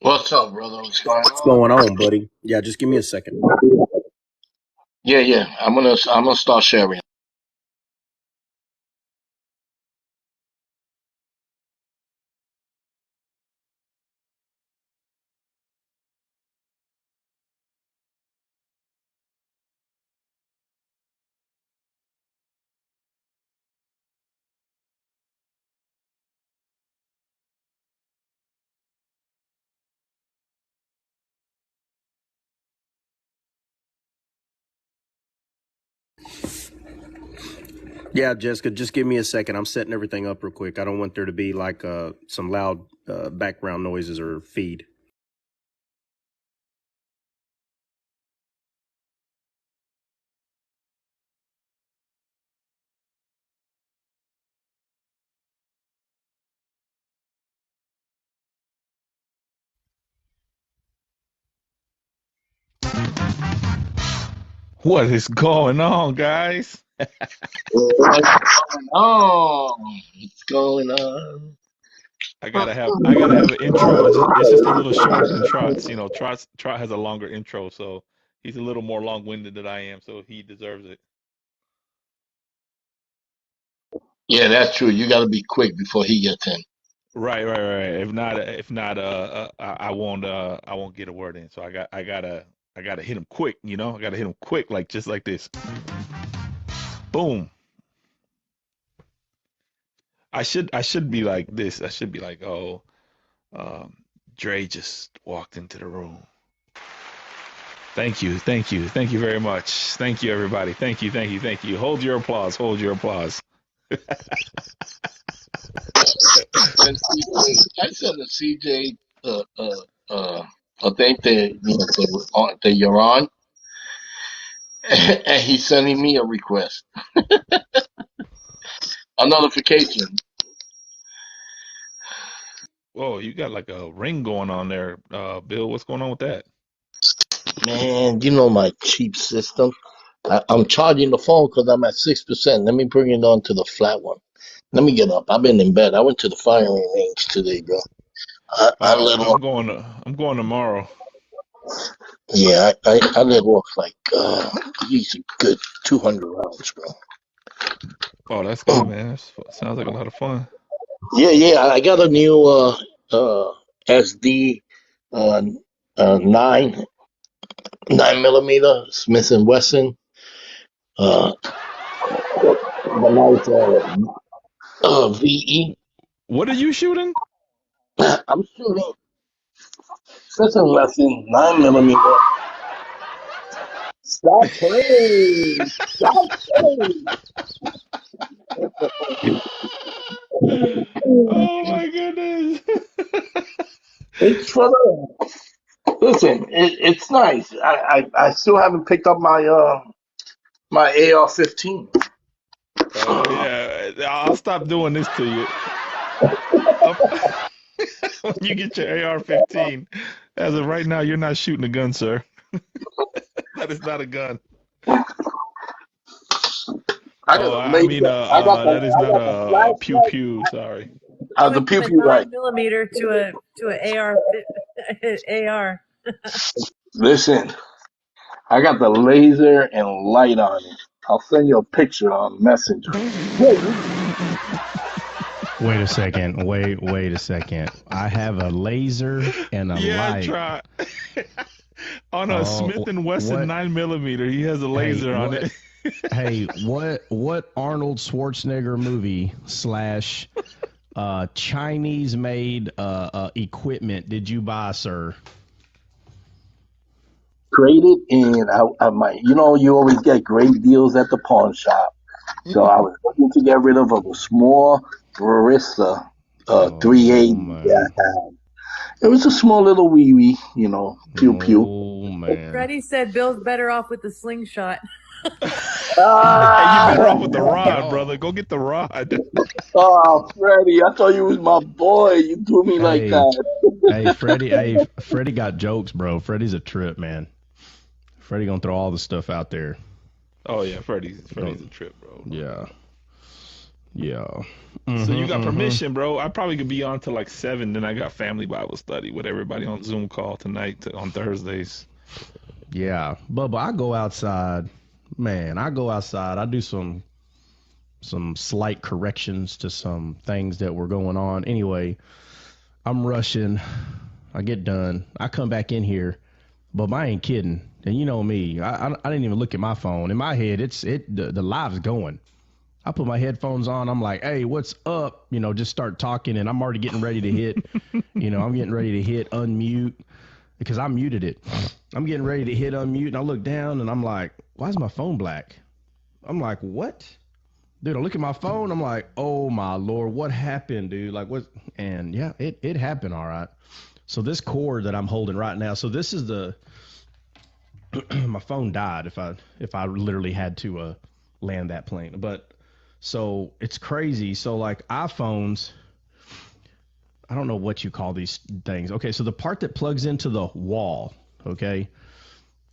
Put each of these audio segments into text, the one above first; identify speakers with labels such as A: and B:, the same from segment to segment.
A: What's up, brother? What's going
B: What's
A: on?
B: going on, buddy? Yeah, just give me a second.
A: Yeah, yeah. I'm gonna start sharing.
B: Yeah, Jessica, just give me a second. I'm setting everything up real quick. I don't want there to be like some loud background noises or feed.
C: What is going on, guys?
A: What's going on? What's going on?
C: I gotta have an intro. It's just a little shorter than Trot's. You know, Trot has a longer intro, so he's a little more long-winded than I am, so he deserves it.
A: Yeah, that's true. You got to be quick before he gets in.
C: Right. If not, I won't get a word in. So I gotta hit him quick. You know, I gotta hit him quick, like just like this. Boom. I should be like this. I should be like, oh, um, Dre just walked into the room. Thank you very much. Thank you, everybody. Thank you. Hold your applause. Hold your applause.
A: And CJ, I sent a CJ a thing that you're on, and he's sending me a request, a notification.
C: Whoa, you got like a ring going on there, Bill. What's going on with that?
A: Man, you know my cheap system. I'm charging the phone because I'm at 6%. Let me bring it on to the flat one. Let me get up. I've been in bed. I went to the firing range today, bro. I
C: Uh,
A: let
C: I'm
A: off.
C: going to I'm going tomorrow.
A: Yeah, I let off like these a good 200 rounds, bro.
C: Oh, that's good, man. Sounds like a lot of fun.
A: Yeah, yeah. I got a new SD uh, 9 millimeter Smith and Wesson. Uh, the nice VE.
C: What are you shooting?
A: I'm shooting Smith and Wesson 9 millimeter. Stop playing. Stop playing.
C: Oh my goodness.
A: It's for the listen. It's nice. I still haven't picked up my AR-15.
C: Oh yeah, I'll stop doing this to you. Up, when you get your AR-15, as of right now, you're not shooting a gun, sir. That is not a gun.
A: I got
C: Oh,
A: a
C: I mean,
A: laser.
C: that is
A: I
C: not
A: got the
C: a pew
A: flashlight.
C: pew. Sorry.
A: The
D: Went from
A: pew
D: a
A: pew right.
D: 9 millimeter to a AR AR.
A: Listen, I got the laser and light on it. I'll send you a picture on Messenger.
E: Wait a second. Wait a second. I have a laser and a
C: Yeah,
E: light.
C: try on a Smith
E: Oh,
C: and Wesson
E: what?
C: 9 millimeter. He has a
E: Hey,
C: laser on
E: what?
C: it.
E: Hey, what Arnold Schwarzenegger movie slash Chinese made equipment did you buy, sir?
A: Traded and I might, you always get great deals at the pawn shop. So I was looking to get rid of a small Barista
E: Oh
A: 380 that
E: man.
A: I had. It was a small little wee wee, pew pew.
E: Oh man.
D: Freddie said Bill's better off with the slingshot.
C: Hey, you better
A: Ah,
C: off with the rod, brother.
E: Oh.
C: Go get the rod.
A: oh, Freddie, I thought you was my boy. You do me like
E: Hey,
A: that.
E: Freddie got jokes, bro. Freddie's a trip, man. Freddie gonna throw all the stuff out there.
C: Oh yeah, Freddy's
E: Go-
C: a trip, bro.
E: Yeah. Yeah.
C: So you got permission, bro. I probably could be on till like 7. Then I got family Bible study with everybody on Zoom call tonight on Thursdays.
E: Yeah. Bubba, I go outside. Man, I go outside. I do some slight corrections to some things that were going on. Anyway, I'm rushing. I get done. I come back in here, but I ain't kidding. And you know me, I didn't even look at my phone. In my head, the live's going. I put my headphones on. I'm like, hey, what's up? You know, just start talking, and I'm already getting ready to hit. I'm getting ready to hit unmute because I muted it. I'm getting ready to hit unmute, and I look down, and I'm like, why is my phone black? I'm like, what? Dude, I look at my phone. I'm like, oh my Lord, what happened, dude? Like what? And yeah, it happened. All right. So this cord that I'm holding right now. So this is my phone died if I literally had to land that plane. But so it's crazy. So like iPhones, I don't know what you call these things. Okay, so the part that plugs into the wall. Okay,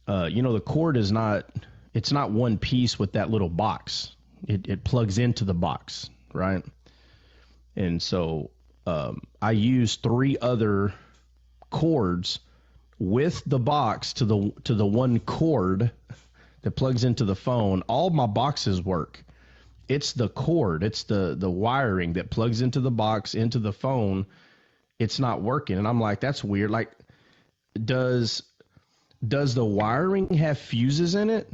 E: the cord is not. It's not one piece with that little box. It plugs into the box, right? And so I use 3 other cords with the box to the one cord that plugs into the phone. All my boxes work. It's the cord, it's the wiring that plugs into the box into the phone. It's not working, and I'm like, that's weird. Like, does the wiring have fuses in it?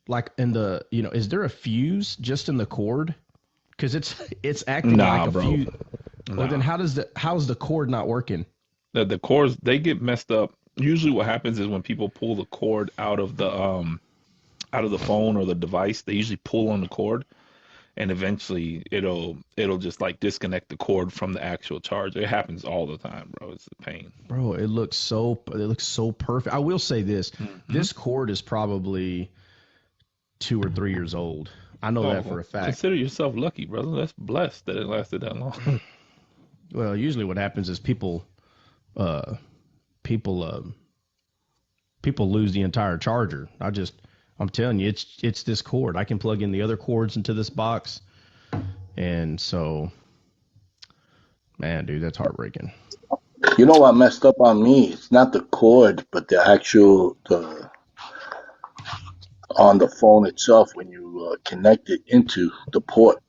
E: Like is there a fuse just in the cord? Because it's acting like a fuse.
C: Nah.
E: Well, then how's the cord not working?
C: The cords, they get messed up. Usually what happens is when people pull the cord out of the phone or the device, they usually pull on the cord, and eventually it'll just like disconnect the cord from the actual charger. It happens all the time, bro. It's a pain.
E: Bro, it looks so perfect. I will say this. Mm-hmm. This cord is probably 2 or 3 years old. I know that for a fact.
C: Consider yourself lucky, brother. That's blessed that it lasted that long.
E: Well, usually what happens is people lose the entire charger. I'm telling you, it's this cord. I can plug in the other cords into this box, and so, man, dude, that's heartbreaking.
A: You know what messed up on me? It's not the cord, but the actual on the phone itself when you connect it into the port.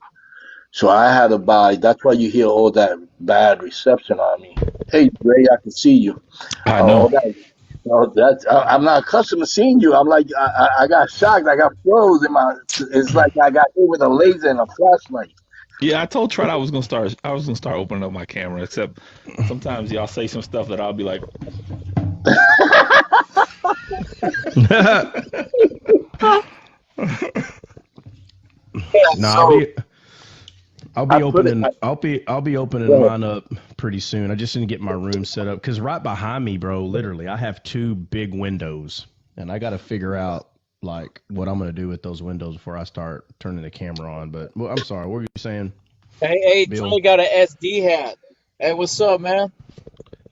A: So I had to buy. That's why you hear all that bad reception on me. Hey, Ray, I can see you.
C: I know.
A: I'm not accustomed to seeing you. I'm like, I got shocked. I got froze in my. It's like I got hit with a laser and a flashlight.
C: Yeah, I told Trent I was gonna start opening up my camera. Except sometimes y'all say some stuff that I'll be like.
E: No, I'll be opening mine up pretty soon. I just need to get my room set up because right behind me, bro, literally, I have 2 big windows, and I got to figure out like what I'm gonna do with those windows before I start turning the camera on. But well, I'm sorry, what were you saying?
F: Hey, Trey got an SD hat. Hey, what's up, man?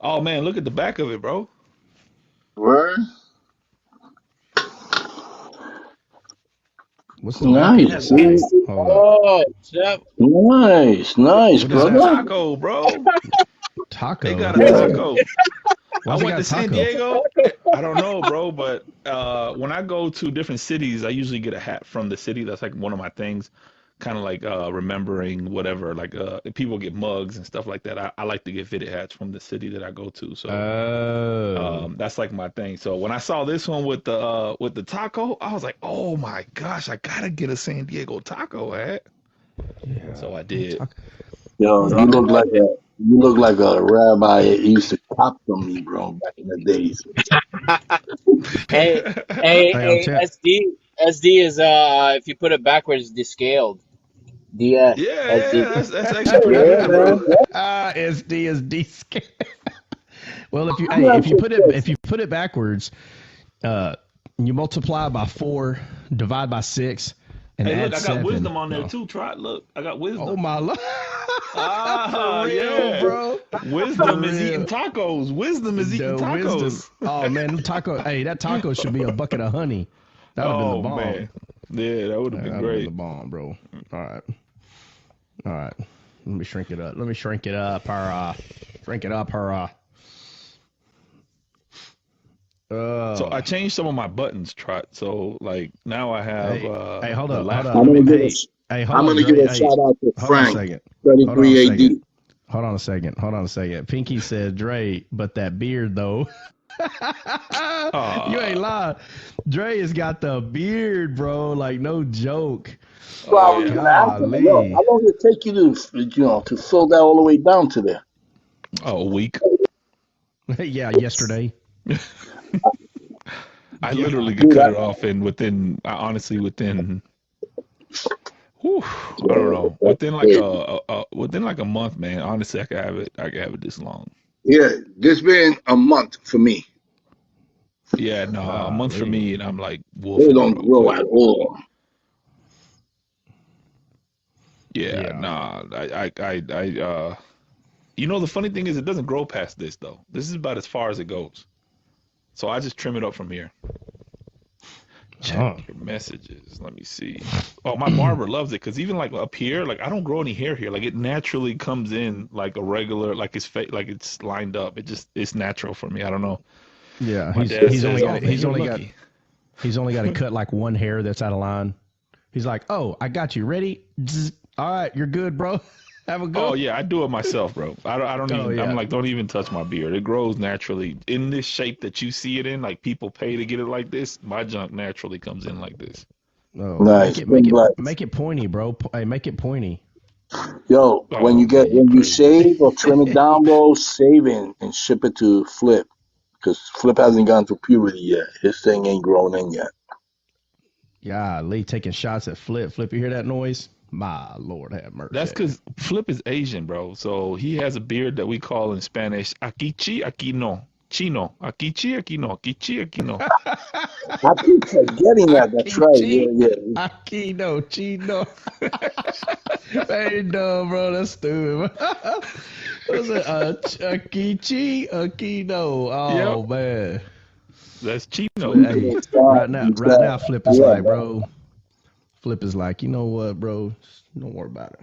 C: Oh man, look at the back of it, bro.
A: Word.
E: What's the
A: nice? Nice, brother.
C: Taco, bro.
E: Taco.
C: They got a taco. I went to San Diego. I don't know, bro, but when I go to different cities, I usually get a hat from the city. That's like one of my things. Kind of like remembering whatever, like people get mugs and stuff like that. I like to get fitted hats from the city that I go to. So that's like my thing. So when I saw this one with the taco, I was like, oh my gosh, I gotta get a San Diego taco hat. Yeah. So I did.
A: Yo, you look like a rabbi that used to cop from me, bro, back in the days.
F: hey, SD is if you put it backwards, descaled. DS.
C: Yeah, that's actually pretty good, bro.
E: SD is descaled. Well, if you put it backwards, you multiply by 4, divide by 6, and add
C: look, I got
E: 7.
C: wisdom on there too. Try it. Look, I got wisdom.
E: Oh my Lord.
C: For real,
E: yeah, bro.
C: Wisdom is eating tacos. Wisdom is eating tacos.
E: Wisdom. Oh man, that taco should be a bucket of honey. That would have been the bomb.
C: Man. Yeah, that would have been great.
E: The bomb, bro. All right. All right. Let me shrink it up. Shrink it up.
C: So I changed some of my buttons, Trot. So like now I have
E: Hey, hold
C: the
E: up.
C: laughter.
A: I'm gonna give a,
E: Hold
A: I'm
E: up,
A: gonna give
E: Dre.
A: a
E: Hey,
A: shout out to
E: hold on a
A: Frank,
E: second.
A: 33 AD.
E: Hold on a second. Pinky said, Dre, but that beard though. You ain't lying. Dre has got the beard, bro. Like no joke.
A: So I
C: Oh
A: was
C: yeah.
A: gonna ask him, yo,
E: Golly.
A: how long did it take you to fill that all the way down to there?
C: Oh, a week.
E: Yeah, yesterday.
C: I
E: Yeah.
C: literally could
A: Dude,
C: cut it off in within. Honestly, within. Whew, I don't know. Within like a month, man. Honestly, I could have it. I could have it this long.
A: yeah, this been a month for me.
C: Yeah, no, a month for
E: Golly.
C: me, and I'm like
A: It
C: wolfing,
A: don't
C: bro.
A: grow
C: Quick.
A: at all.
C: Yeah,
E: Yeah.
C: nah. You know, the funny thing is, it doesn't grow past this though. This is about as far as it goes. So I just trim it up from here. Check
E: Oh.
C: your messages. Let me see. Oh, my barber loves it because even like up here, like I don't grow any hair here. Like it naturally comes in like a regular, like like it's lined up. It's natural for me. I don't know.
E: Yeah.
C: My dad
E: He's
C: says,
E: only
C: "Oh
E: got
C: man, you're lucky."
E: he's only got to cut like one hair that's out of line. He's like, oh, I got you. Ready? Zzz. All right, you're good, bro. Have a
C: Oh
E: good.
C: yeah, I do it myself, bro. I don't
E: Oh
C: even. I'm
E: yeah.
C: like, don't even touch my beard. It grows naturally in this shape that you see it in. Like people pay to get it like this. My junk naturally comes in like this.
E: Oh,
A: Nice. Been blessed.
E: make it pointy, bro. Hey, make it pointy.
A: Yo,
C: Oh man, you
A: when you
C: crazy.
A: shave or trim it down, bro, save it and ship it to Flip. Because Flip hasn't gone through puberty yet. His thing ain't grown in yet.
E: Yeah, Lee taking shots at Flip. Flip, you hear that noise? My Lord, have
C: That's
E: mercy.
C: because Flip is Asian, bro. So he has a beard that we call in Spanish "akichi, aquí no." Chino. Akichi, aquí no. Akichi, aquí no.
A: I keep forgetting that. That's right.
E: Akichi,
A: Yeah, yeah.
E: Akino, Chino. Hey, no, bro, that's stupid. What's it? Akichi, Akino.
C: Yep,
E: Oh man.
C: that's Chino.
E: Flip, hey, right now, Flip is
A: Yeah.
E: like, bro. Flip is like, you know what, bro? Don't worry about it.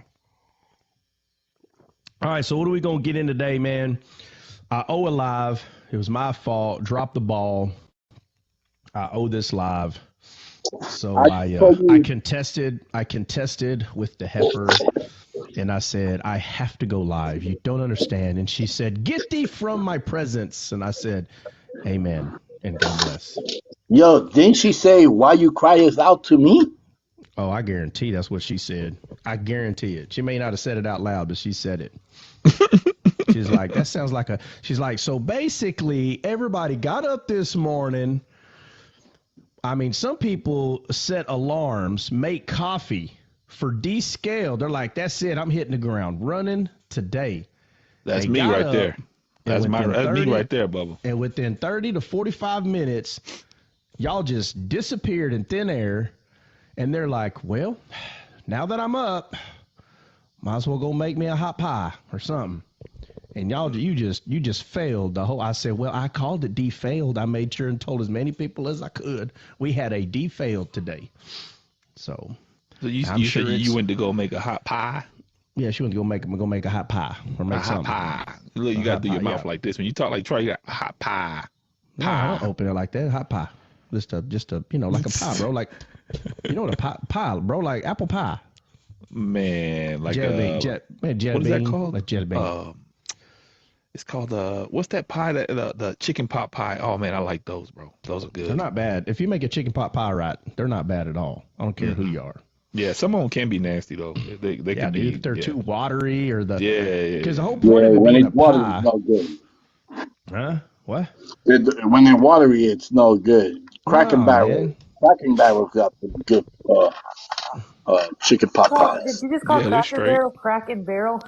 E: All right, so what are we gonna get in today, man? I owe a live. It was my fault. Dropped the ball. I owe this live. So
A: I told
E: I
A: you,
E: contested with the heifer, and I said I have to go live. You don't understand. And she said, "Get thee from my presence." And I said, "Amen." And God bless.
A: yo, didn't she say, why you cryest out to me?
E: Oh, I guarantee that's what she said. I guarantee it. She may not have said it out loud, but she said it. She's like, that sounds like she's like, so basically, everybody got up this morning. I mean, some people set alarms, make coffee for Descale. They're like, that's it. I'm hitting the ground running today.
C: That's
E: They
C: me
E: got
C: right
E: up,
C: there. That's me right there, Bubba.
E: and within 30 to 45 minutes, y'all just disappeared in thin air. And they're like, well, now that I'm up, might as well go make me a hot pie or something. And y'all, you just failed the whole. I said, well, I called it defailed. I made sure and told as many people as I could. We had a defailed today. So
C: So
E: I'm
C: you
E: sure
C: said you went to go make a hot pie?
E: yeah, she went to go make a hot pie or
C: A
E: make
C: hot
E: something.
C: pie. Look, you
E: A
C: got to
E: hot
C: do your
E: pie,
C: mouth
E: yeah.
C: like this. When you talk like Troy, you got hot pie.
E: No, I don't
C: Pie.
E: open it like that. Hot pie. Just a like a pie, bro. Like you know what a pie, bro, like apple pie.
C: Man, like
E: Jelly bean, jelly
C: what is that
E: bean,
C: called?
E: like jelly bean.
C: It's called what's that pie that the chicken pot pie? Oh man, I like those, bro. Those are
E: They're
C: good.
E: not bad. If you make a chicken pot pie right, they're not bad at all. I don't care who you are.
C: Yeah, some of them can be nasty though. They
E: Yeah,
C: can
E: dude,
C: be
E: if they're
C: yeah.
E: too watery or
C: Yeah.
E: because the whole point
A: Yeah,
E: of it
A: when
E: being a
A: it's watery, it's
E: pie,
A: no good.
E: huh? What?
A: When they're watery, it's no good.
E: No, man.
A: Cracking Barrel got the good chicken pot
D: Did
A: pies.
D: you just call
C: Yeah, they're
D: Cracker
C: straight.
D: Barrel Crack and Barrel?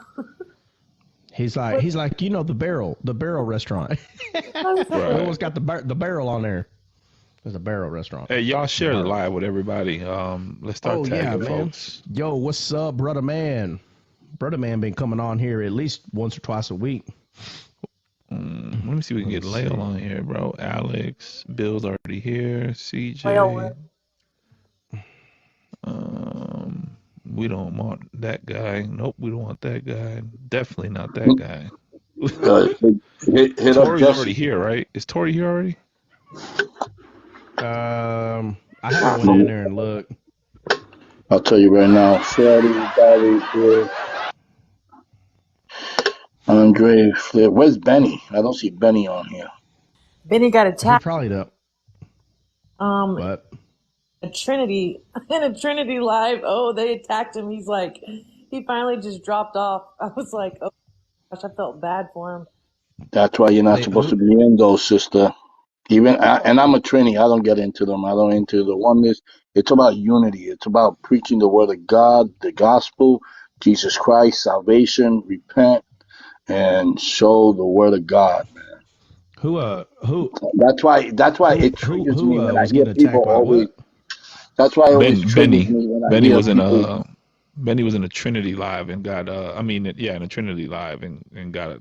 E: He's
D: What?
E: like, the barrel restaurant. The
C: Right.
E: one's got the barrel on there. There's a barrel restaurant.
C: Hey, y'all share the
E: Barrel.
C: live with everybody. Let's start
E: Oh yeah,
C: tagging
E: man.
C: folks.
E: Yo, what's up, brother man? Brother man been coming on here at least once or twice a week.
C: Let me see if we can get
E: Let's
C: Lael
E: see.
C: on here, bro. Alex, Bill's already here.
D: Well,
C: CJ. we don't want that guy. Nope, we don't want that guy. Definitely not that guy.
A: Uh, hit up
C: Tori's already
A: Jesse.
C: here, right? Is Tori here already?
E: I haven't went in there and looked.
A: I'll tell you right now. Freddie, David, Andre, Flip. Where's Benny? I don't see Benny on here.
D: Benny got
E: He
D: attacked.
E: probably don't.
D: Um,
E: What?
D: a Trinity in a Trinity live. Oh, they attacked him. He's like, he finally just dropped off. I was like, oh gosh, I felt bad for him.
A: That's why you're not
E: They
A: supposed to
E: who?
A: be in those, sister. And I'm a Trini. I don't get into them. I don't into the oneness. It's about unity. It's about preaching the word of God, the gospel, Jesus Christ, salvation, repent, and show the word of God.
E: Who? Who?
A: That's why
E: Who?
A: it
E: Who?
A: triggers
E: Who?
A: me when I
E: Was
A: hear
E: getting
A: people
E: attacked by
A: always.
E: what?
A: That's why it always triggers
C: Benny.
A: me when I
C: Benny
A: hear
C: was in
A: people.
C: Benny was in a Trinity live and got in a Trinity live and got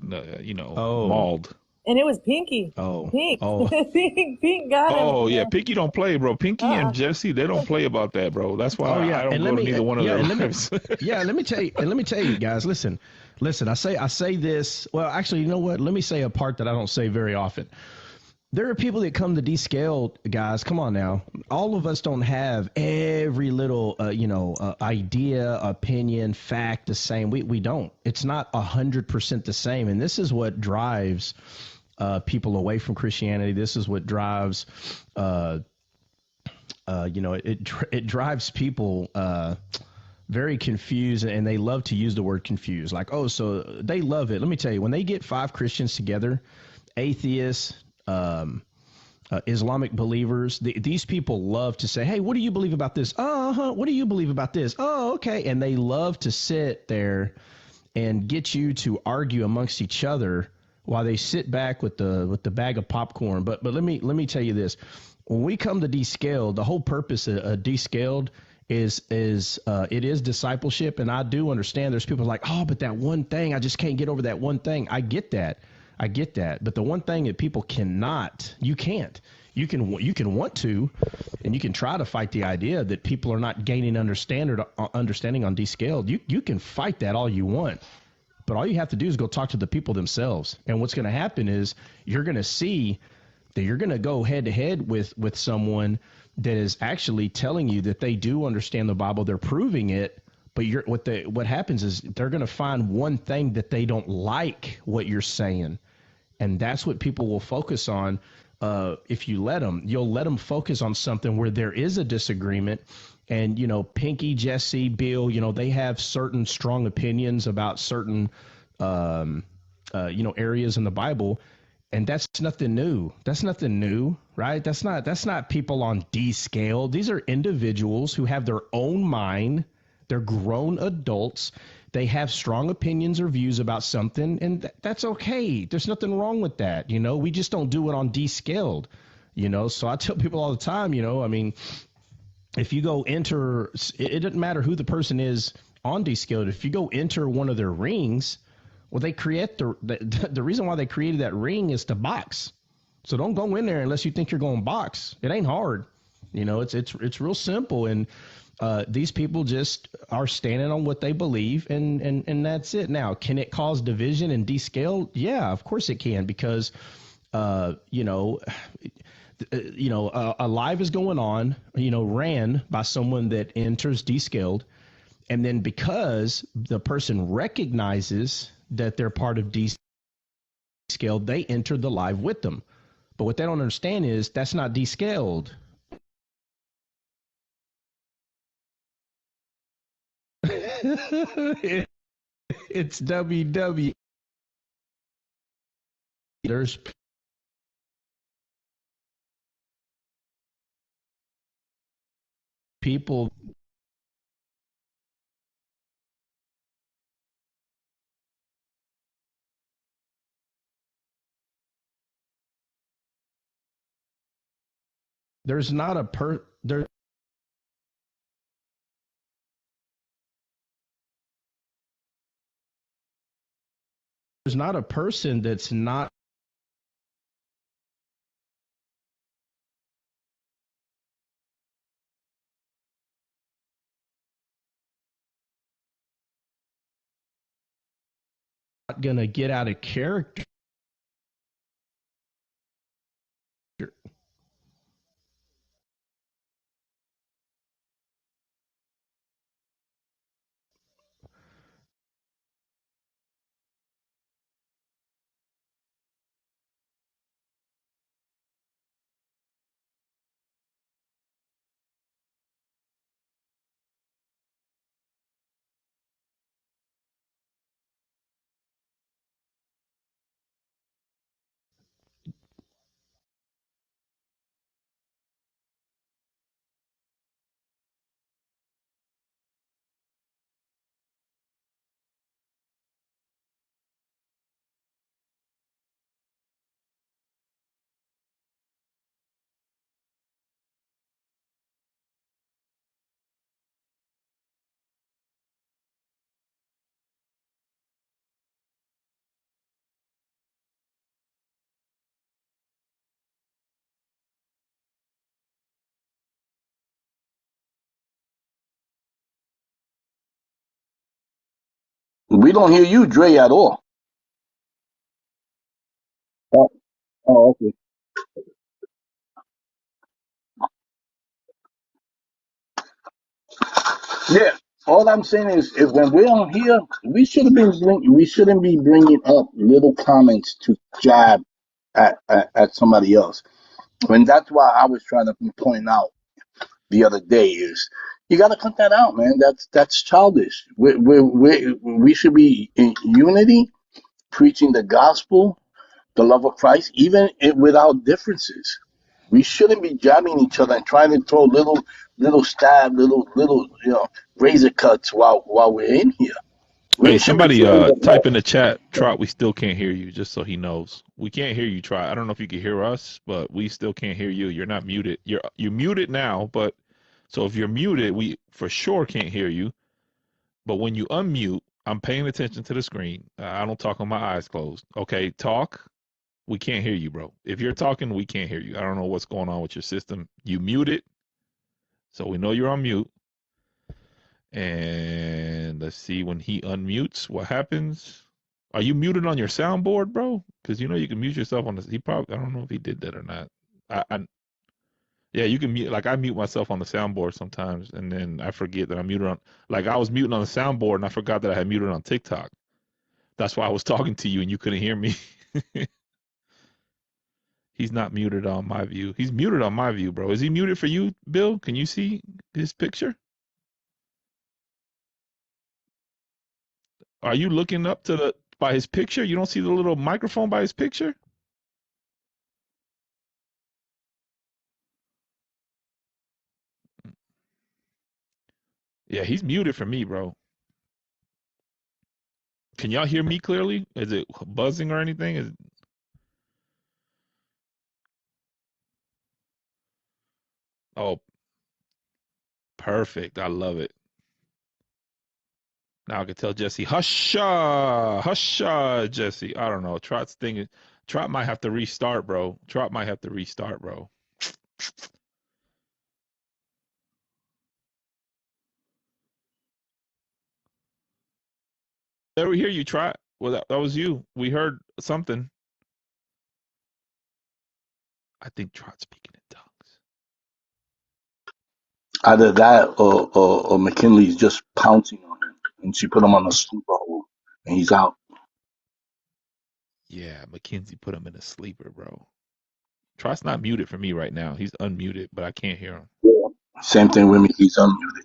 E: Oh.
C: mauled.
D: And it was Pinky.
E: Oh.
D: Pink.
E: Oh.
D: Pink got him.
C: Oh yeah, Pinky don't play, bro. Pinky and Jesse, they don't play about that, bro. That's
E: Oh
C: why
E: yeah.
C: I don't
E: And
C: go to neither one of their lives.
E: let me tell you. And let me tell you, guys. Listen. I say this. Well, actually, you know what? Let me say a part that I don't say very often. There are people that come to Descale, guys. Come on now. All of us don't have every little, idea, opinion, fact the same. We don't. It's not 100% the same, and this is what drives people away from Christianity. This is what drives, it drives people very confused, and they love to use the word confused. Like, oh, so they love it. Let me tell you, when they get 5 Christians together, atheists, Islamic believers, these people love to say, hey, what do you believe about this? What do you believe about this? Oh, okay. And they love to sit there and get you to argue amongst each other while they sit back with the bag of popcorn. But let me tell you this. When we come to Descaled, the whole purpose of Descaled is it is discipleship. And I do understand there's people like, oh, but that one thing, I just can't get over that one thing. I get that. But the one thing that people cannot, you can't. You can want to, and you can try to fight the idea that people are not gaining understanding on Descaled. You can fight that all you want, but all you have to do is go talk to the people themselves. And what's going to happen is you're going to see that you're going to go head to head with someone that is actually telling you that they do understand the Bible. They're proving it. But what happens is they're going to find one thing that they don't like what you're saying. And that's what people will focus on. If you let them, you'll let them focus on something where there is a disagreement. And, Pinky, Jesse, Bill, they have certain strong opinions about certain, areas in the Bible. And that's nothing new. Right? That's not people on Descale. These are individuals who have their own mind. They're grown adults. They have strong opinions or views about something, and that's okay. There's nothing wrong with that. We just don't do it on Descaled. So I tell people all the time, if you go enter, it doesn't matter who the person is on Descaled. If you go enter one of their rings, well, they create the reason why they created that ring is to box. So don't go in there unless you think you're going to box. It ain't hard. It's real simple. And these people just are standing on what they believe, and that's it. Now, can it cause division and Descale? Yeah, of course it can, because a live is going on, ran by someone that enters Descaled, and then because the person recognizes that they're part of Descaled, they enter the live with them. But what they don't understand is that's not Descaled. It's WW. There's people. There's not a there's not a person that's not not going to get out of character.
A: We don't hear you, Dre, at all. Oh, okay. Yeah. All I'm saying is when we're on here, we shouldn't be bringing up little comments to jab at somebody else. And that's why I was trying to point out the other day is you got to cut that out, man. That's childish. We should be in unity, preaching the gospel, the love of Christ, even without differences. We shouldn't be jabbing each other and trying to throw little stab, little razor cuts while we're in here.
C: Hey,
A: We should be
C: somebody
A: sharing the
C: type
A: love.
C: in the chat, Trot, we still can't hear you, just so he knows. We can't hear you, Trot. I don't know if you can hear us, but we still can't hear you. You're not muted. You're muted now, but so if you're muted, we for sure can't hear you. But when you unmute, I'm paying attention to the screen. I don't talk on my eyes closed. Okay, talk. We can't hear you, bro. If you're talking, we can't hear you. I don't know what's going on with your system. You muted, so we know you're on mute. And let's see when he unmutes, what happens. Are you muted on your soundboard, bro? Because you know you can mute yourself on this. He probably, I don't know if he did that or not. Yeah, you can mute. Like I mute myself on the soundboard sometimes, and then I forget that I'm muted on. Like I was muting on the soundboard, and I forgot that I had muted on TikTok. That's why I was talking to you, and you couldn't hear me. He's not muted on my view. He's muted on my view, bro. Is he muted for you, Bill? Can you see his picture? Are you looking up to the by his picture? You don't see the little microphone by his picture? Yeah, he's muted for me, bro. Can y'all hear me clearly? Is it buzzing or anything? Oh, perfect. I love it. Now I can tell Jesse, husha, husha, Jesse. I don't know. Trot's thing is, Trot might have to restart, bro. Trot might have to restart, bro. There we hear you, Trot. Well, that was you. We heard something. I think Trot's speaking in tongues.
A: Either that or McKinley's just pouncing on him, and she put him on a sleeper hold, and he's out.
C: Yeah, Mackenzie put him in a sleeper, bro. Trot's not muted for me right now. He's unmuted, but I can't hear him.
A: Yeah. Same thing with me. He's unmuted.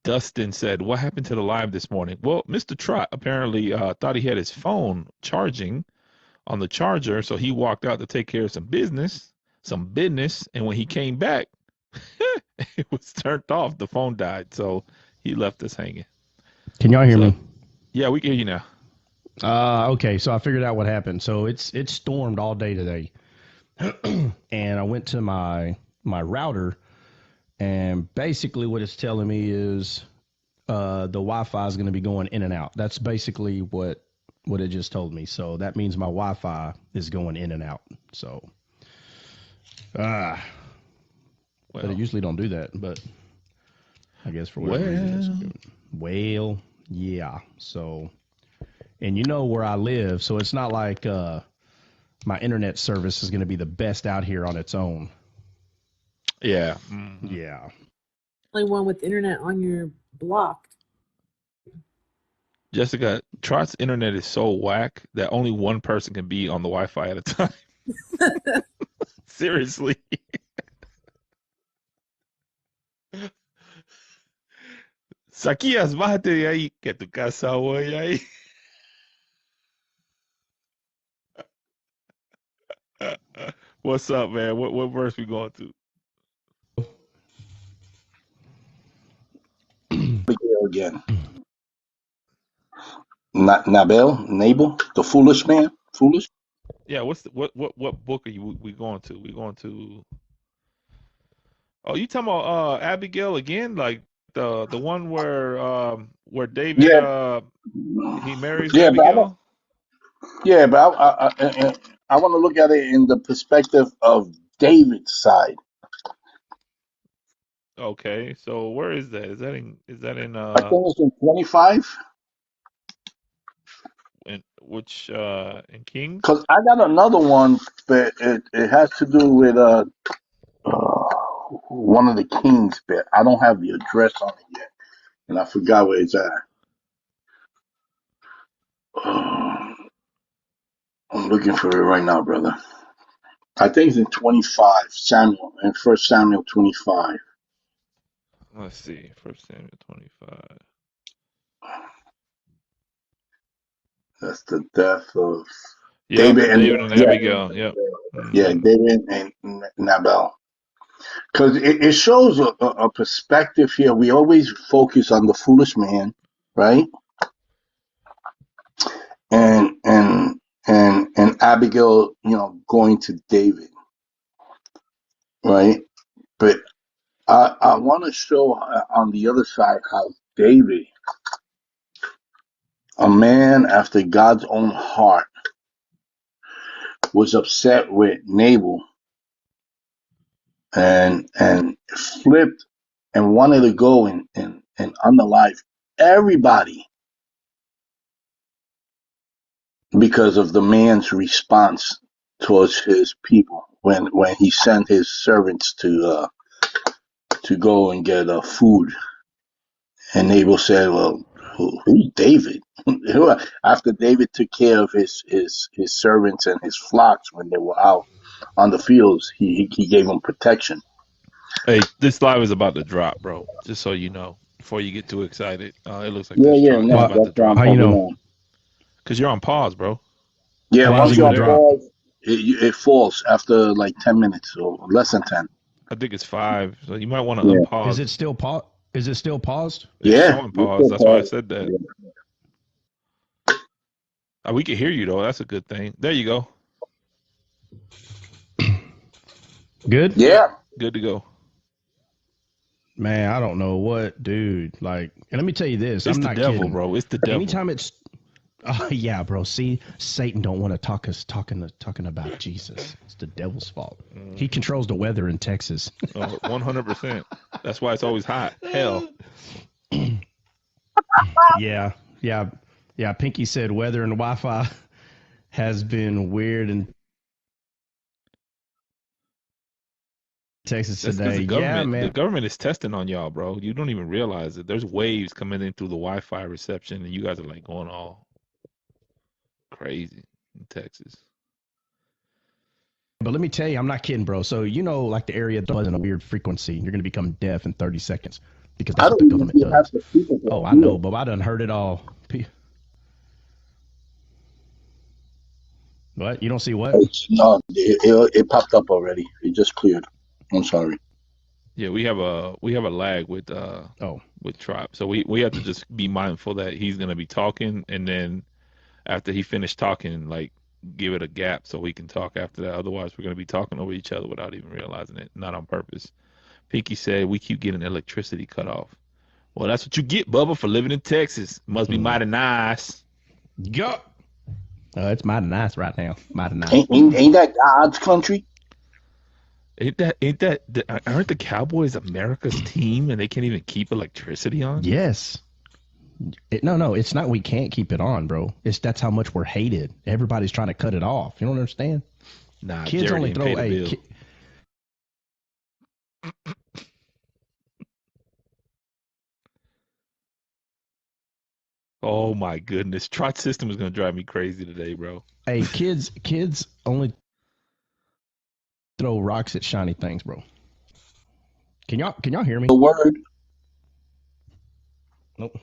C: Dustin said, "What happened to the live this morning?" Well, Mr. Trot apparently thought he had his phone charging on the charger, so he walked out to take care of some business, and when he came back, it was turned off. The phone died, so he left us hanging.
E: Can y'all hear
C: So,
E: me?
C: yeah, we can hear you now.
E: Okay, so I figured out what happened. So it stormed all day today, and I went to my router, and basically what it's telling me is the Wi-Fi is going to be going in and out. That's basically what it just told me. So that means my Wi-Fi is going in and out. So, but it usually don't do that. But I guess for whatever reason, it's good. Well, yeah. So and you know where I live, so it's not like my internet service is going to be the best out here on its own.
C: Yeah.
E: Yeah.
D: Only one with internet on your block.
C: Jessica, Trot's internet is so whack that only one person can be on the Wi-Fi at a time. Seriously. Saquías, bájate de ahí, que tu casa voy ahí. What's up, man? What verse we going to?
A: Again. Nabal, the foolish man, foolish.
C: Yeah, what book are we going to? We going to? Oh, you talking about Abigail again? Like the one where David
A: Yeah,
C: he marries
A: yeah, but
C: Abigail?
A: I want to look at it in the perspective of David's side.
C: Okay, so where is that? Is that
A: I think it's in 25.
C: in which in Kings?
A: Because I got another one, but it has to do with one of the kings, but I don't have the address on it yet, and I forgot where it's at. I'm looking for it right now, brother. I think it's in 25, Samuel, in 1 Samuel 25.
C: Let's see, 1 Samuel 25.
A: That's the death of
C: Yep,
A: David and
C: David and Abigail. Yep.
A: David and Nabal. Because it shows a perspective here. We always focus on the foolish man, right? And Abigail, going to David, right? But I want to show on the other side how David, a man after God's own heart, was upset with Nabal and flipped and wanted to go and unalive everybody because of the man's response towards his people when he sent his servants to go and get food. And Nabal said, well, who's David? After David took care of his servants and his flocks when they were out on the fields, he gave them protection.
C: Hey, this live is about to drop, bro. Just so you know, before you get too excited. It looks like this drop is about to drop.
E: How you know?
C: Because you're on pause, bro.
A: Yeah,
E: How's
A: once
E: it
A: you're
E: gonna
A: on
E: drop?
A: pause, it falls after like 10 minutes or less than 10.
C: I think it's 5, so you might want to unpause.
E: Is it still paused? Is it still paused?
C: It's
A: Yeah,
C: showing pause. That's why I said that. We can hear you though. That's a good thing. There you go.
E: Good?
A: Yeah.
C: Good to go.
E: Man, I don't know what, dude. Like, and let me tell you this.
C: It's
E: I'm
C: the
E: not
C: devil,
E: kidding.
C: bro. It's the devil.
E: Anytime it's yeah, bro. See, Satan don't want to talk us talking about Jesus. It's the devil's fault. He controls the weather in Texas.
C: 100%. That's why it's always hot. Hell.
E: Yeah. Pinky said weather and Wi-Fi has been weird in Texas
C: That's 'cause
E: today.
C: the government,
E: Yeah, man.
C: the government is testing on y'all, bro. You don't even realize it. There's waves coming in through the Wi-Fi reception, and you guys are like going all crazy in Texas.
E: But let me tell you, I'm not kidding, bro. So like the area does in a weird frequency, you're gonna become deaf in 30 seconds because that's what the government does. Oh, I know, but I done heard it all. What? You don't see what?
A: No, it popped up already. It just cleared. I'm sorry.
C: Yeah, we have a lag with Trop. So we have to just be mindful that he's gonna be talking, and then after he finished talking, like give it a gap so we can talk after that. Otherwise, we're gonna be talking over each other without even realizing it, not on purpose. Pinky said we keep getting electricity cut off. Well, that's what you get, Bubba, for living in Texas. Must be mighty nice.
E: Go. It's mighty nice right now. Mighty nice.
A: Ain't that God's country?
C: Aren't the Cowboys America's team and they can't even keep electricity on?
E: Yes. No, it's not. We can't keep it on, bro. That's how much we're hated. Everybody's trying to cut it off. You don't understand?
C: Nah,
E: Kids
C: Jared
E: only
C: didn't pay
E: throw
C: the
E: a.
C: bill. Oh my goodness, Trot system is gonna drive me crazy today, bro.
E: Hey, kids only throw rocks at shiny things, bro. Can y'all hear me?
A: The word.
E: Nope.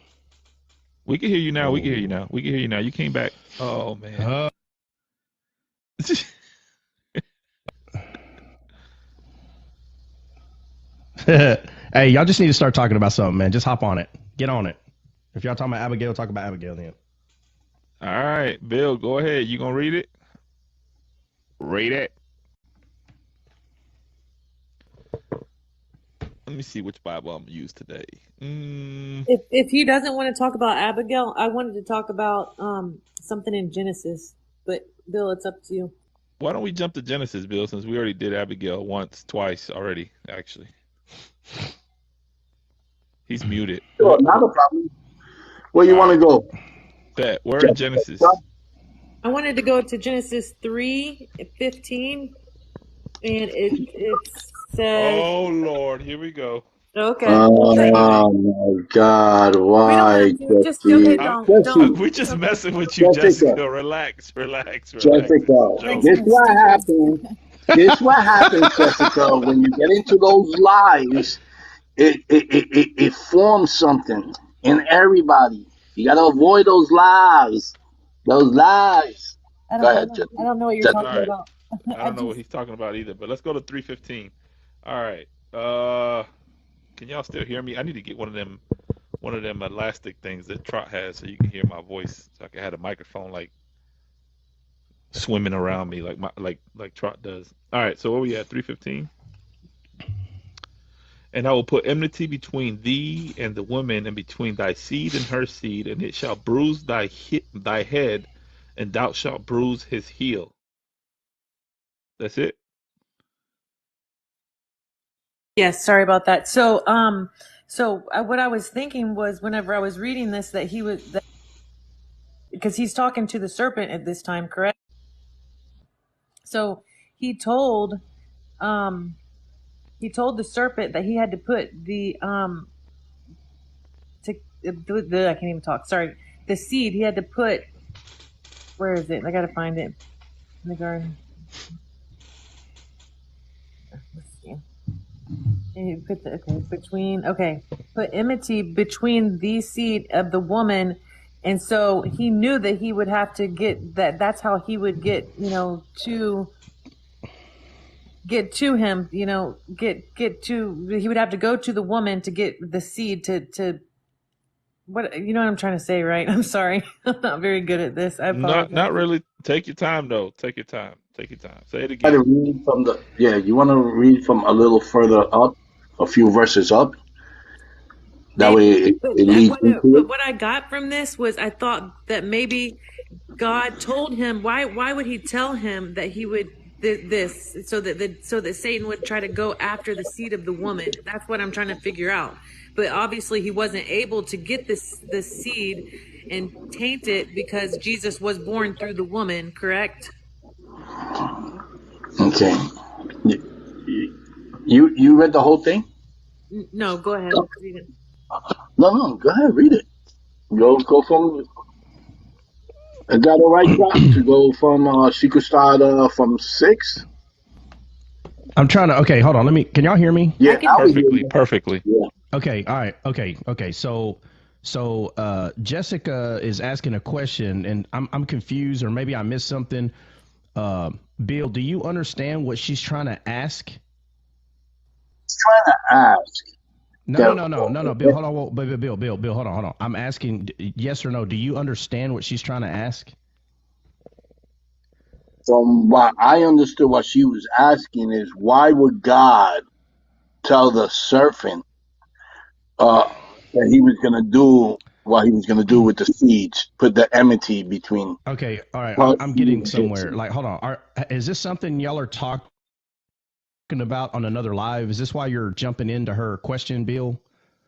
C: We can hear you now. We can hear you
E: Oh.
C: now. We can hear you now. You came back. Oh man.
E: Hey, y'all just need to start talking about something, man. Just hop on it. Get on it. If y'all talking about Abigail, talk about Abigail then.
C: All right, Bill, go ahead. You gonna read it? Read it. Let me see which Bible I'm gonna use today.
D: If he doesn't want to talk about Abigail, I wanted to talk about something in Genesis. But Bill, it's up to you.
C: Why don't we jump to Genesis, Bill, since we already did Abigail twice already, actually. He's muted.
A: Sure, not a problem. Where you want to go?
C: We're in Genesis.
D: I wanted to go to Genesis 3:15, and it says,
C: Oh Lord, here we go.
D: okay.
A: Oh
C: Get ready.
A: my God!
D: We don't
A: Why,
D: have to. Just go
A: Jesse?
D: ahead. Don't.
A: Jesse,
C: We're just
D: Okay.
C: messing with you,
A: Jessica,
C: Jessica. Relax. This is
A: Jessica.
C: a joke.
A: This what happens. This what happens, Jessica. When you get into those lies, it forms something in everybody. You gotta avoid those lies. Those lies. Go ahead, Jessica.
D: I don't know what you're
A: Jessica.
C: All
D: talking
C: right.
D: about.
C: I don't know what he's talking about either, but let's go to 3:15. All right. Can y'all still hear me? I need to get one of them elastic things that Trot has so you can hear my voice. So I can have a microphone like swimming around me like Trot does. All right, so where we at? 3:15. And I will put enmity between thee and the woman, and between thy seed and her seed, and it shall bruise thy head, and thou shalt bruise his heel. That's it.
D: Yes, sorry about that. What I was thinking was, whenever I was reading this, that because he's talking to the serpent at this time, correct? So he told, um, the serpent that he had to put I can't even talk. Sorry, the seed he had to put. Where is it? I gotta find it in the garden. Let's see. And he put put enmity between the seed of the woman, and so he knew that he would have to get that. That's how he would get, to him. He would have to go to the woman to get the seed to what, you know what I'm trying to say, right? I'm sorry. I'm not very good at this. I apologize.
C: Not really. Take your time though. Take your time. Take your time. Say it
A: Try to
C: again.
A: read from you want to read from a little further up, a few verses up. That
D: Maybe,
A: way it leads into it.
D: what I got from this was, I thought that maybe God told him, why would he tell him that he would this, so that Satan would try to go after the seed of the woman. That's what I'm trying to figure out. But obviously he wasn't able to get this seed and taint it, because Jesus was born through the woman, correct?
A: Okay. You read the whole thing?
D: No, go ahead. Read it.
A: No, go ahead, read it. Go from. I got the right track to go from. She could start from 6.
E: I'm trying to. Okay, hold on. Can y'all hear me?
A: Yeah, I was
C: Perfectly.
A: Yeah.
E: Okay. All right. Okay. So Jessica is asking a question, and I'm confused, or maybe I missed something. Bill, do you understand what she's trying to ask?
A: Trying to ask.
E: No. Bill, hold on. Bill, hold on. I'm asking yes or no. Do you understand what she's trying to ask?
A: From what I understood, what she was asking is, why would God tell the serpent that he was going to do what he was going to do with the seeds, put the enmity between.
E: Okay, all right.
A: Well,
E: I'm getting somewhere. Like, hold on. Is this something y'all are talking about on another live? Is this why you're jumping into her question, Bill?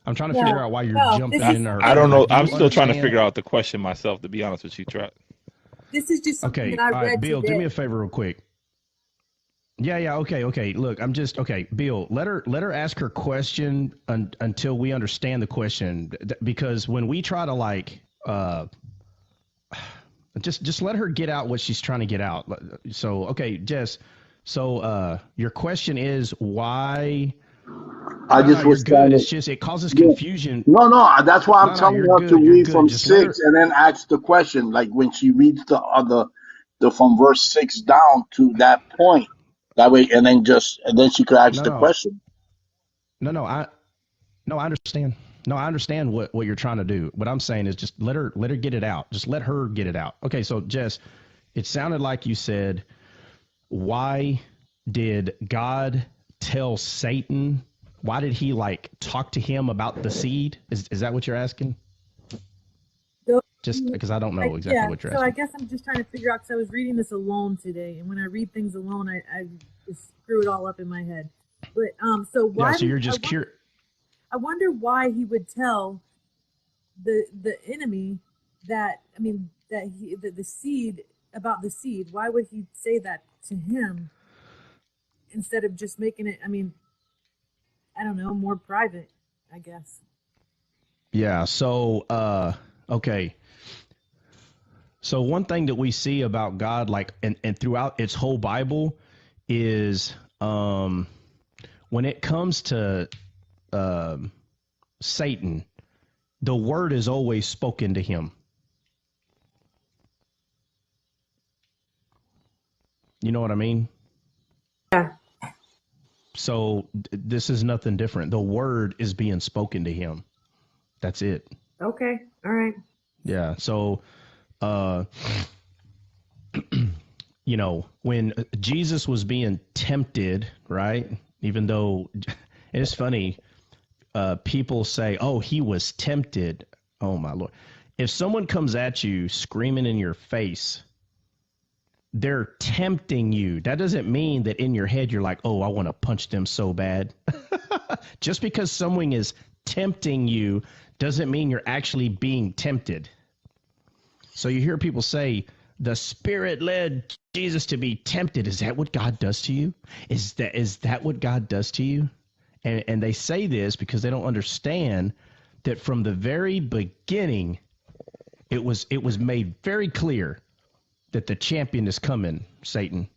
E: I'm trying to figure out why you're
D: No,
E: jumping
D: this is
E: into her
C: I
E: face.
C: don't know.
E: Like, do
C: I'm
E: you
C: still trying to
E: understand?
C: figure out the question myself, to be honest with you, Trap.
D: this is just something
E: Okay,
D: that I
E: all right,
D: read
E: Bill, do me
D: today.
E: a favor real quick. Yeah, okay. Look, I'm just okay, Bill. Let her ask her question until we understand the question, because when we try to like, just let her get out what she's trying to get out. So, okay, Jess. So, your question is why?
A: I
E: No,
A: just
E: you're
A: was
E: good.
A: trying
E: It's
A: to.
E: just it causes
A: Yeah.
E: confusion.
A: No. That's why I'm
E: No,
A: telling
E: you're
A: her to
E: good. You're
A: read
E: good.
A: from
E: Just let her.
A: 6 and then ask the question. Like when she reads the from verse 6 down to that point. That way, and then she could ask
E: No,
A: the
E: no,
A: question.
E: no. I understand. No, I understand what you're trying to do. What I'm saying is just let her get it out. Just let her get it out. Okay, so Jess, it sounded like you said, why did God tell Satan? Why did he like talk to him about the seed? Is that what you're asking?
D: So,
E: Just because I don't know exactly what you're
D: so I
E: asking.
D: guess I'm just trying to figure out, because I was reading this alone today, and when I read things alone, I just screw it all up in my head. But so
E: Yeah,
D: why
E: so
D: did
E: you're just curious.
D: I wonder why he would tell the enemy that, I mean, that the seed, about the seed. Why would he say that to him instead of just making it, I mean, I don't know, more private, I guess.
E: Yeah, so okay. So one thing that we see about God, like and throughout its whole Bible, is when it comes to Satan, the word is always spoken to him. You know what I mean?
D: Yeah.
E: So this is nothing different. The word is being spoken to him. That's it.
D: Okay. All right.
E: Yeah. So, you know, when Jesus was being tempted, right? Even though it's funny, people say, "Oh, he was tempted." Oh my Lord! If someone comes at you screaming in your face, they're tempting you. That doesn't mean that in your head you're like, "Oh, I want to punch them so bad." Just because someone is tempting you doesn't mean you're actually being tempted. So you hear people say, the Spirit led Jesus to be tempted. Is that what God does to you? Is that what God does to you? And they say this because they don't understand that from the very beginning, it was made very clear that the champion is coming, Satan.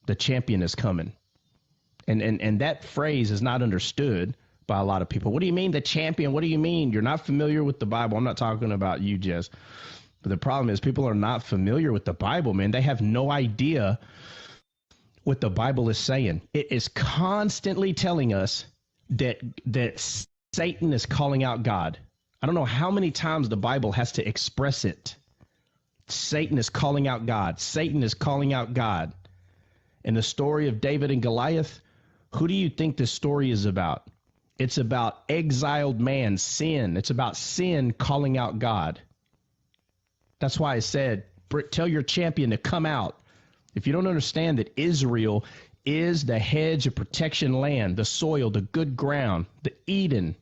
E: The champion is coming. And that phrase is not understood by a lot of people. What do you mean the champion? What do you mean? You're not familiar with the Bible. I'm not talking about you, Jess. But the problem is people are not familiar with the Bible, man. They have no idea what the Bible is saying. It is constantly telling us that Satan is calling out God. I don't know how many times the Bible has to express it. Satan is calling out God. Satan is calling out God. In the story of David and Goliath, who do you think this story is about? It's about exiled man, sin. It's about sin calling out God. That's why I said, tell your champion to come out. If you don't understand that Israel is the hedge of protection land, the soil, the good ground, the Eden,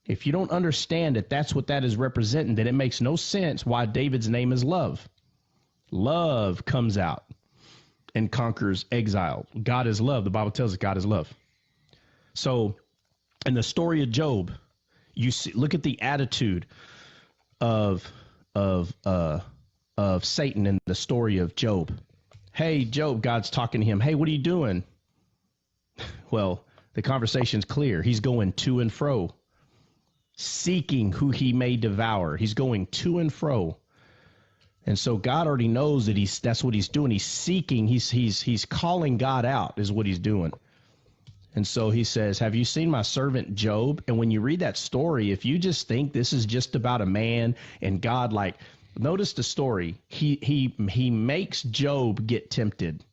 E: if you don't understand that that's what that is representing, then it makes no sense why David's name is love. Love comes out and conquers exile. God is love. The Bible tells us God is love. So in the story of Job, you see, look at the attitude of Satan in the story of Job. Hey, Job, God's talking to him. Hey, what are you doing? Well, the conversation's clear. He's going to and fro, seeking who he may devour. He's going to and fro. And so God already knows that that's what he's doing. He's seeking, he's calling God out is what he's doing. And so he says, have you seen my servant Job? And when you read that story, if you just think this is just about a man and God, like, notice the story. He makes Job get tempted.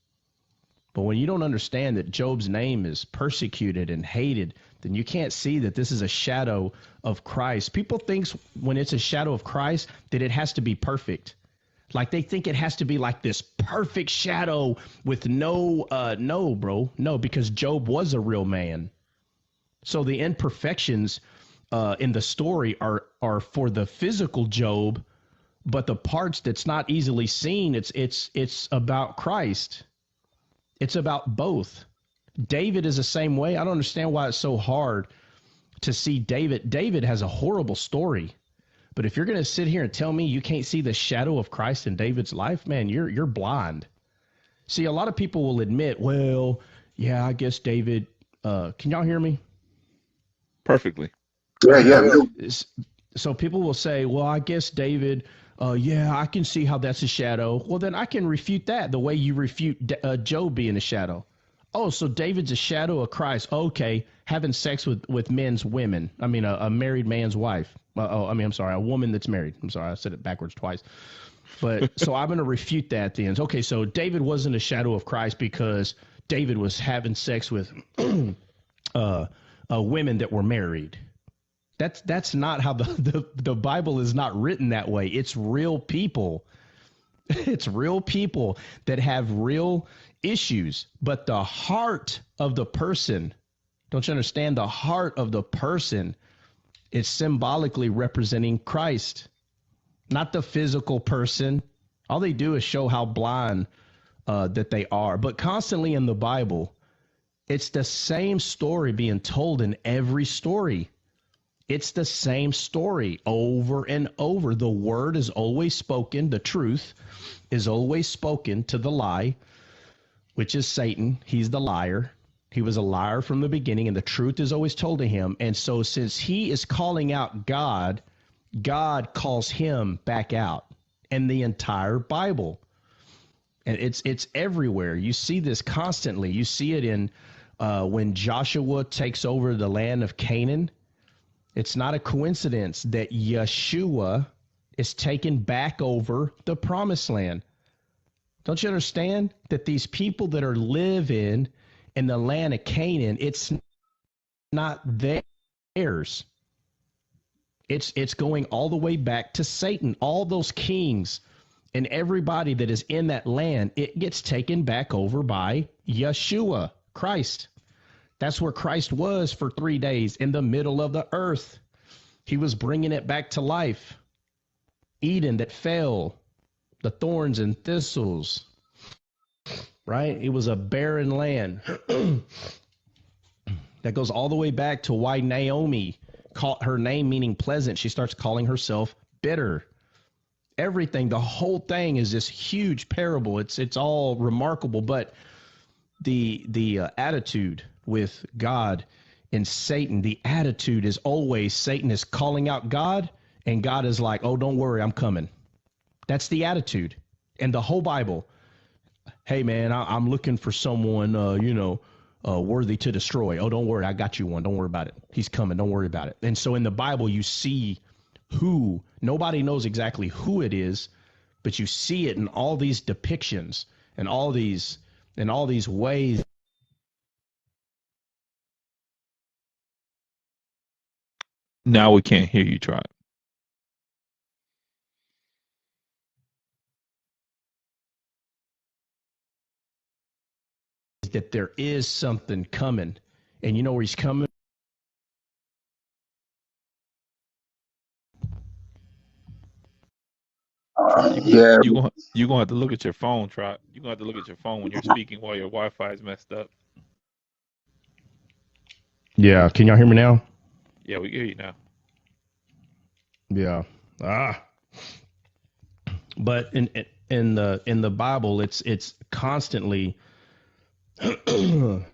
E: But when you don't understand that Job's name is persecuted and hated, then you can't see that this is a shadow of Christ. People think when it's a shadow of Christ that it has to be perfect. Like they think it has to be like this perfect shadow with no, bro. No, because Job was a real man. So the imperfections in the story are for the physical Job, but the parts that's not easily seen, it's about Christ. It's about both. David is the same way. I don't understand why it's so hard to see David. David has a horrible story. But if you're going to sit here and tell me you can't see the shadow of Christ in David's life, man, you're blind. See, a lot of people will admit, well, yeah, I guess David, can y'all hear me?
C: Perfectly.
A: Yeah.
E: So people will say, well, I guess David, yeah, I can see how that's a shadow. Well, then I can refute that the way you refute Job being a shadow. Oh, so David's a shadow of Christ. Okay, having sex with men's women. I mean, a married man's wife. I'm sorry, a woman that's married. I'm sorry, I said it backwards twice. But so I'm going to refute that then. Okay, so David wasn't a shadow of Christ because David was having sex with women that were married. That's not how the Bible is not written that way. It's real people. It's real people that have real issues. But the heart of the person, don't you understand? The heart of the person is symbolically representing Christ, not the physical person. All they do is show how blind that they are. But constantly in the Bible, it's the same story being told in every story. It's the same story over and over. The word is always spoken. The truth is always spoken to the lie, which is Satan. He's the liar. He was a liar from the beginning, and the truth is always told to him. And so since he is calling out God, God calls him back out in the entire Bible. And it's everywhere. You see this constantly. You see it in when Joshua takes over the land of Canaan. It's not a coincidence that Yeshua is taken back over the promised land. Don't you understand that these people that are living in the land of Canaan, it's not theirs. It's going all the way back to Satan. All those kings and everybody that is in that land, it gets taken back over by Yeshua, Christ. That's where Christ was for 3 days, in the middle of the earth. He was bringing it back to life. Eden that fell, the thorns and thistles, right? It was a barren land. That goes all the way back to why Naomi called her name meaning pleasant. She starts calling herself bitter. Everything, the whole thing is this huge parable. It's all remarkable, but the attitude with God and Satan, the attitude is always Satan is calling out God, and God is like, oh, don't worry, I'm coming. That's the attitude. And the whole Bible, hey, man, I'm looking for someone, worthy to destroy. Oh, don't worry, I got you one. Don't worry about it. He's coming. Don't worry about it. And so in the Bible, you see who, nobody knows exactly who it is, but you see it in all these depictions and all these ways.
C: Now we can't hear you, Trot.
E: That there is something coming, and you know where he's coming.
C: You're gonna have to look at your phone, Trot. You're gonna have to look at your phone when you're speaking while your Wi-Fi is messed up.
E: Yeah, can y'all hear me now?
C: Yeah, we hear you now.
E: Yeah. But in the Bible, it's constantly Tammy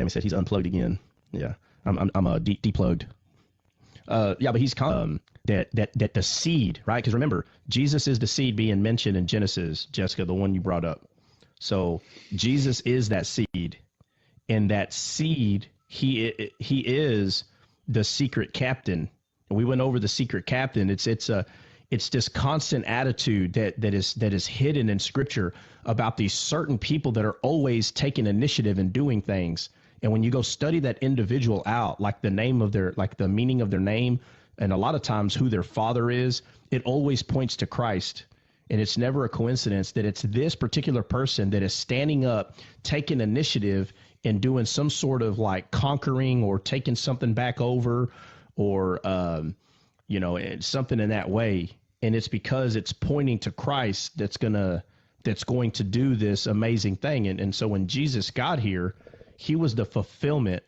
E: said he's unplugged again. Yeah, I'm deplugged. Yeah, but he's that the seed, right? Because remember, Jesus is the seed being mentioned in Genesis, Jessica, the one you brought up. So Jesus is that seed, and that seed, he is the secret captain. And we went over the secret captain. It's this constant attitude that is hidden in Scripture about these certain people that are always taking initiative and doing things. And when you go study that individual out, like the meaning of their name, and a lot of times who their father is it always points to Christ. And it's never a coincidence that it's this particular person that is standing up, taking initiative and doing some sort of like conquering or taking something back over or, something in that way. And it's because it's pointing to Christ that's going to do this amazing thing. And so when Jesus got here, he was the fulfillment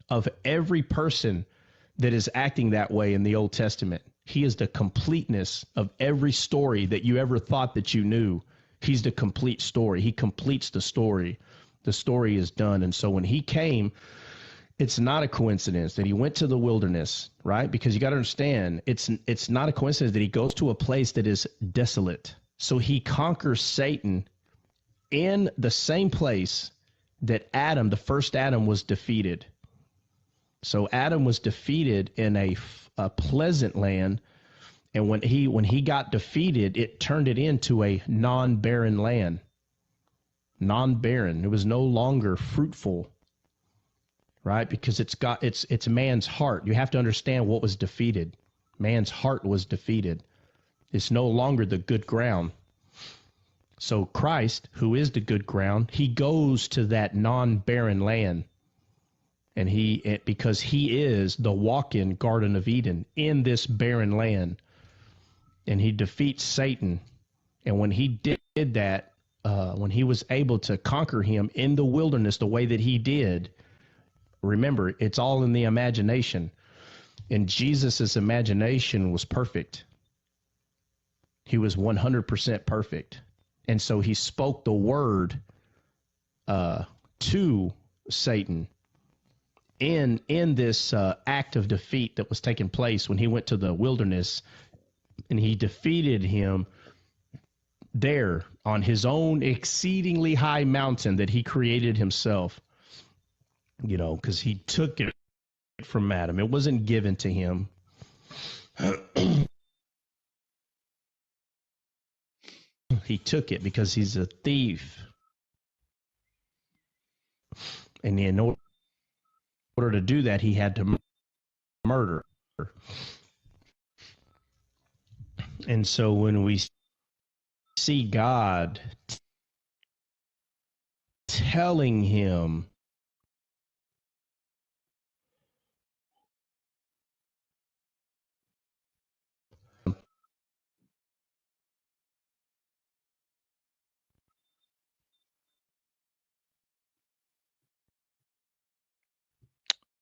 E: of every person that is acting that way in the Old Testament. He is the completeness of every story that you ever thought that you knew. He's the complete story. He completes the story. The story is done. And so when he came, it's not a coincidence that he went to the wilderness, right? Because you got to understand, it's not a coincidence that he goes to a place that is desolate. So he conquers Satan in the same place that Adam, the first Adam, was defeated. So Adam was defeated in a pleasant land, and when he got defeated, it turned it into a non-barren land. Non-barren. It was no longer fruitful, right? Because it's man's heart. You have to understand what was defeated. Man's heart was defeated. It's no longer the good ground. So Christ, who is the good ground, he goes to that non-barren land. And because he is the walk-in Garden of Eden in this barren land. And he defeats Satan. And when he did that, when he was able to conquer him in the wilderness the way that he did, remember, it's all in the imagination. And Jesus' imagination was perfect. He was 100% perfect. And so he spoke the word to Satan in this act of defeat that was taking place when he went to the wilderness, and he defeated him there on his own exceedingly high mountain that he created himself, because he took it from Adam. It wasn't given to him. He took it because he's a thief. And in order to do that, he had to murder. And so when we see God telling him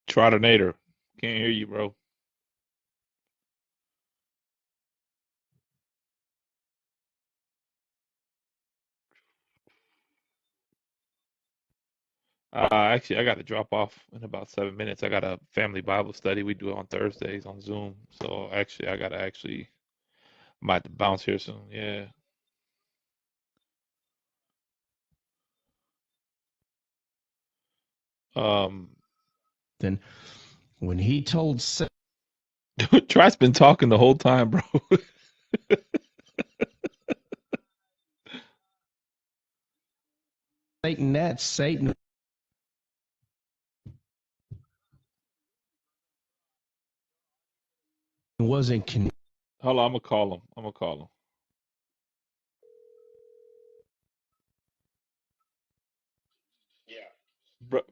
C: Trotonator. Can't hear you, bro. Actually, I got to drop off in about 7 minutes. I got a family Bible study. We do it on Thursdays on Zoom. So actually, I might have to bounce here soon. Yeah. Um,
E: then when he told
C: Tri's been talking the whole time, bro.
E: Satan that, Satan wasn't
C: Hold on, I'm gonna call him. I'm gonna call him.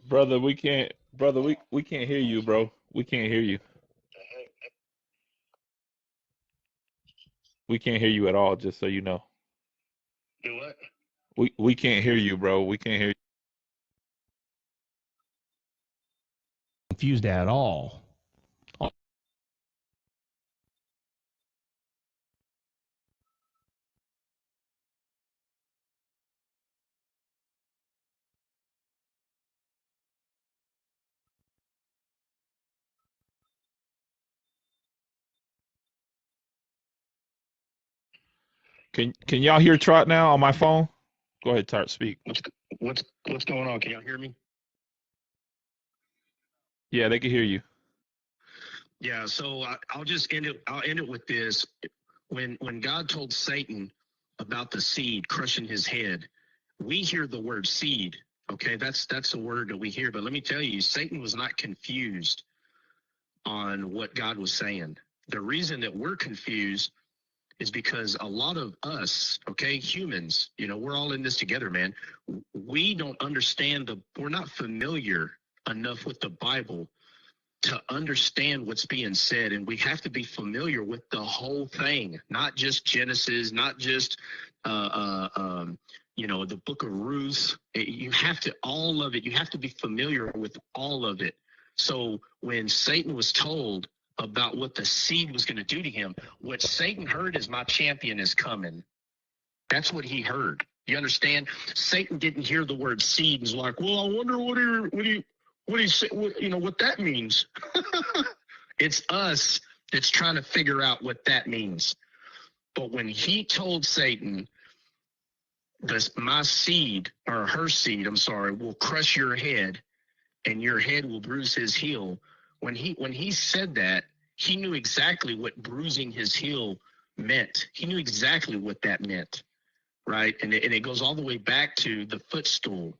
C: Brother, we can't. Brother, we can't hear you, bro. We can't hear you. We can't hear you at all. Just so you know.
A: Do what?
C: We can't hear you, bro. We can't hear you.
E: confused at all.
C: Can y'all hear Trot now on my phone? Go ahead, Tart. Speak.
A: What's going on? Can y'all hear me?
C: Yeah, they can hear you.
A: Yeah. So I'll just end it. I'll end it with this. When God told Satan about the seed crushing his head, we hear the word seed. Okay, that's a word that we hear. But let me tell you, Satan was not confused on what God was saying. The reason that we're confused
B: is because a lot of us, okay, humans, we're all in this together, man. We don't understand we're not familiar enough with the Bible to understand what's being said. And we have to be familiar with the whole thing, not just Genesis, not just, the book of Ruth. You have to, all of it, you have to be familiar with all of it. So when Satan was told about what the seed was going to do to him, what Satan heard is, my champion is coming. That's what he heard. You understand? Satan didn't hear the word seed and was like, well, I wonder what that means. It's us that's trying to figure out what that means. But when he told Satan, my seed, or her seed, will crush your head, and your head will bruise his heel. When he said that, he knew exactly what bruising his heel meant. He knew exactly what that meant, right? And it goes all the way back to the footstool,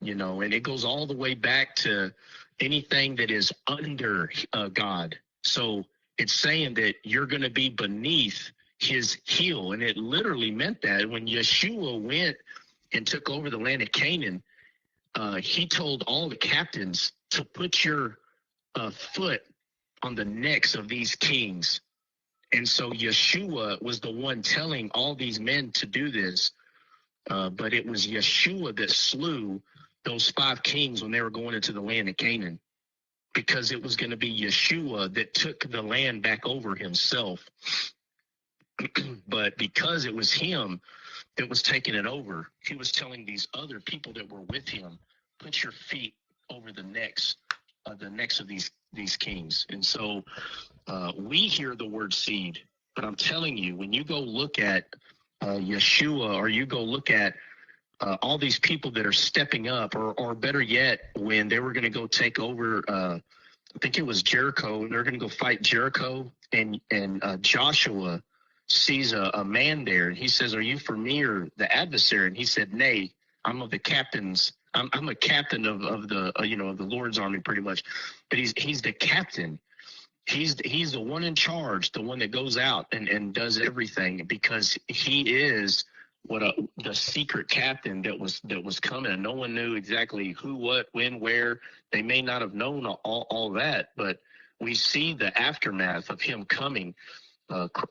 B: and it goes all the way back to anything that is under God. So it's saying that you're going to be beneath his heel. And it literally meant that when Yeshua went and took over the land of Canaan, he told all the captains to put your foot on the necks of these kings. And so Yeshua was the one telling all these men to do this. But it was Yeshua that slew those 5 kings when they were going into the land of Canaan, because it was going to be Yeshua that took the land back over himself. But because it was him that was taking it over, he was telling these other people that were with him, put your feet over the necks of these kings. And so we hear the word seed, but I'm telling you, when you go look at Yeshua, or you go look at all these people that are stepping up, or better yet, when they were going to go take over, I think it was Jericho, and they're going to go fight Jericho, and Joshua sees a man there, and he says, are you for me or the adversary? And he said, nay, I'm of the captains. I'm a captain of the of the Lord's army, pretty much. But he's the captain. He's the one in charge, the one that goes out and does everything, because he is the secret captain that was coming, and no one knew exactly who, what, when, where. They may not have known all that, but we see the aftermath of him coming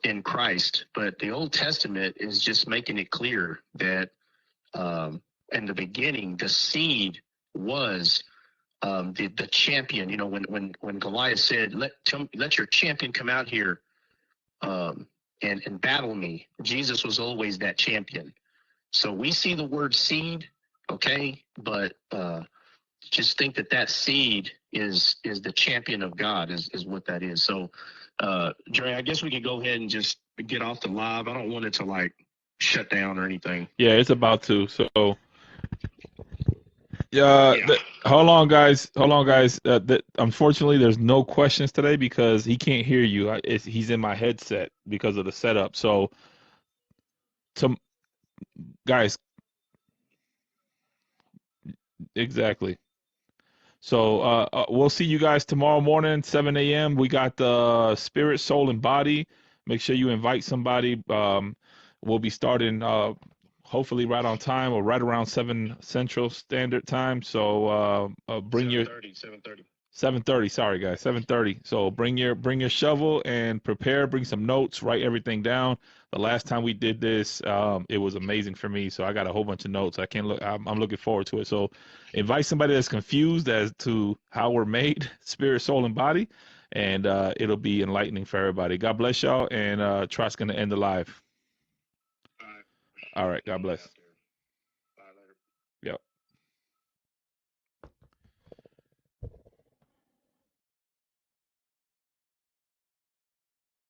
B: in Christ. But the Old Testament is just making it clear that in the beginning, the seed was the champion. When Goliath said, let your champion come out here and battle me, Jesus was always that champion. So we see the word seed, okay, but just think that seed is the champion of God, is what that is. So Dre, I guess we could go ahead and just get off the live. I don't want it to shut down or anything.
C: Yeah, it's about to. So hold on, guys. Unfortunately, there's no questions today because he can't hear you. He's in my headset because of the setup. So, guys, exactly. So we'll see you guys tomorrow morning, 7 a.m. We got the spirit, soul, and body. Make sure you invite somebody. We'll be starting hopefully right on time, or right around 7 Central Standard Time. So bring 7:30. Sorry, guys, 7:30. So bring your shovel and prepare. Bring some notes. Write everything down. The last time we did this, it was amazing for me. So I got a whole bunch of notes. I'm looking forward to it. So invite somebody that's confused as to how we're made, spirit, soul, and body, and it'll be enlightening for everybody. God bless y'all, and Trot's gonna end the live. All right. God bless.